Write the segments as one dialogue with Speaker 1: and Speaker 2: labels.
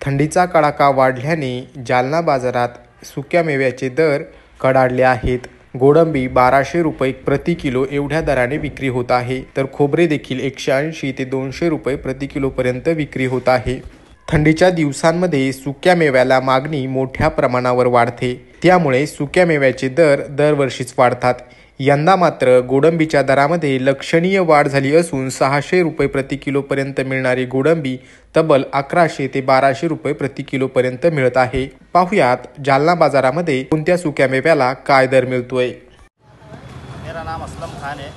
Speaker 1: थंडीचा कडाका वाढल्याने जालना बाजारात सुक्या मेव्याचे दर कडाडले आहेत। गोडंबी 1200 रुपये प्रति किलो एवढ्या दराने विक्री होत आहे, तर खोबरे देखील 180 ते 200 रुपये प्रति किलो पर्यंत विक्री होत आहे। थंडीच्या दिवसांमध्ये सुक्या मेव्याला मागणी मोठ्या प्रमाणावर वाढते, त्यामुळे सुक्या मेव्याचे दर दरवर्षीच वाढतात। यंदा मात्र गोडंबीच्या दरामध्ये लक्षणीय वाढ झाली असून 600 रुपये प्रति किलो पर्यंत मिळणारी गोडंबी तब्बल 1100 ते 1200 रुपये प्रति किलो पर्यंत मिळत आहे। पाहुयात जालना बाजारामध्ये कोणत्या सुक्या मेव्याला काय दर मिळतोय।
Speaker 2: मेरा नाम असलम खान है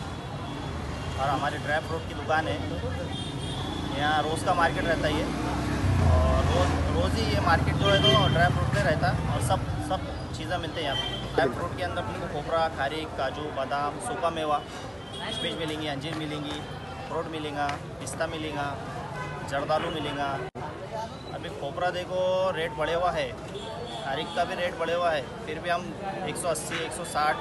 Speaker 2: और हमारी ड्राई फ्रूट की दुकान है। यहाँ रोज़ का मार्केट रहता है और रोज़ ही ये मार्केट जो है तो ड्राई फ्रूट में रहता और सब चीज़ें मिलते हैं यहाँ पे। ड्राई फ्रूट के अंदर खोपरा, खारीक, काजू, बादाम, सूखा मेवा, किशमिश मिलेंगी, अंजीर मिलेंगी, अखरोट मिलेगा, पिस्ता मिलेगा, जर्दालू मिलेगा। अभी खोपरा देखो रेट बढ़े हुआ है, खारीक का भी रेट बढ़े हुआ है, फिर भी हम 180, 160,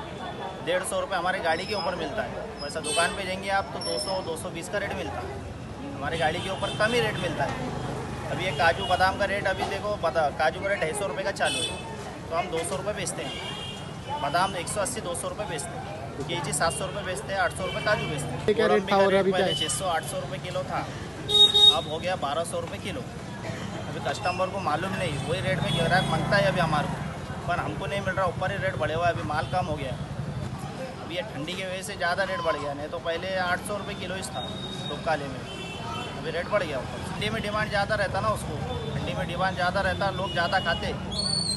Speaker 2: 150 रुपये हमारी गाड़ी के ऊपर मिलता है। वैसा दुकान पे जाएंगे आप तो 200, 220 का रेट मिलता है, हमारी गाड़ी के ऊपर कम ही रेट मिलता है। अभी ये काजू बादाम का रेट अभी देखो, काजू का रेट 250 रुपये का चालू है, तो हम 200 रुपये बेचते हैं। बादाम 180, 200 रुपये बेचते हैं। केजी 700 रुपये बेचते हैं, 800 रुपये काजू बेचते हैं।
Speaker 3: क्या रेट था और अभी क्या है?
Speaker 2: 600, 800 रुपये किलो था, अब हो गया 1200 रुपये किलो। अभी कस्टमर को मालूम नहीं, वही रेट में ग्राहक मांगता है अभी हमारे को, पर हमको नहीं मिल रहा, ऊपर ही रेट बढ़े हुआ है। अभी माल कम हो गया है, अभी ये ठंडी की वजह से ज़्यादा रेट बढ़ गया, नहीं तो पहले 800 रुपये किलो ही था दुकाले में, अभी रेट बढ़ गया ऊपर। ठंडी में डिमांड ज़्यादा रहता ना उसको, ठंडी में डिमांड ज़्यादा रहता, लोग ज़्यादा खाते,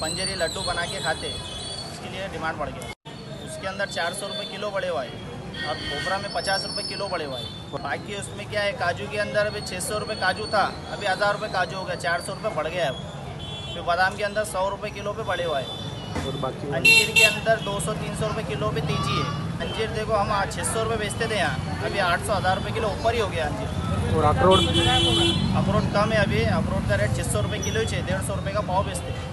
Speaker 2: पंजेरी लड्डू बना के खाते, इसके लिए डिमांड बढ़ गया। उसके अंदर 400 रुपये किलो बढ़े हुआ है और खोपरा में 50 रुपये किलो बढ़े हुआ है। बाकी उसमें क्या है, काजू के अंदर अभी 600 रुपये काजू था, अभी 1000 रुपये काजू हो गया, 400 रुपये बढ़ गया है। फिर बादाम के अंदर 100 रुपये किलो पे बढ़े हुआ है।
Speaker 3: और बाकी
Speaker 2: अंजीर के अंदर 200-300 रुपये किलो पे तेजी है। अंजीर देखो हम 600 रुपये बेचते थे यहाँ, अभी 800-1000 रुपये किलो ऊपर ही हो गया अंजीर।
Speaker 3: और अखरोट
Speaker 2: कम है, अभी अखरोट का रेट 600 रुपये किलो है, 150 रुपये का पाव बेचते हैं।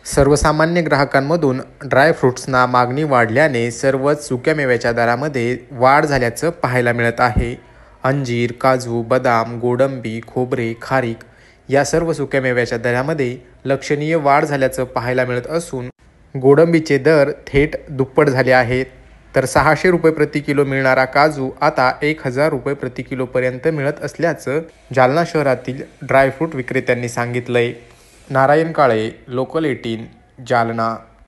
Speaker 1: सर्वसामान्य ग्राहकांमधून ड्राय फ्रूट्सना मागणी वाढल्याने सर्वच सुक्या मेव्याच्या दरामध्ये वाढ झाल्याचं पाहायला मिळत आहे। अंजीर, काजू, बदाम, गोडंबी, खोबरे, खारीक या सर्व सुक्या मेव्याच्या दरामध्ये लक्षणीय वाढ झाल्याचं पाहायला मिळत असून गोडंबीचे दर थेट दुप्पट झाले आहेत, तर 600 रुपये प्रति किलो मिळणारा काजू आता 1000 रुपये प्रति किलो पर्यंत मिळत असल्याचं जालना शहरातील ड्रायफ्रूट विक्रेत्यांनी सांगितलंय। नारायण काळे, लोकल 18, जालना।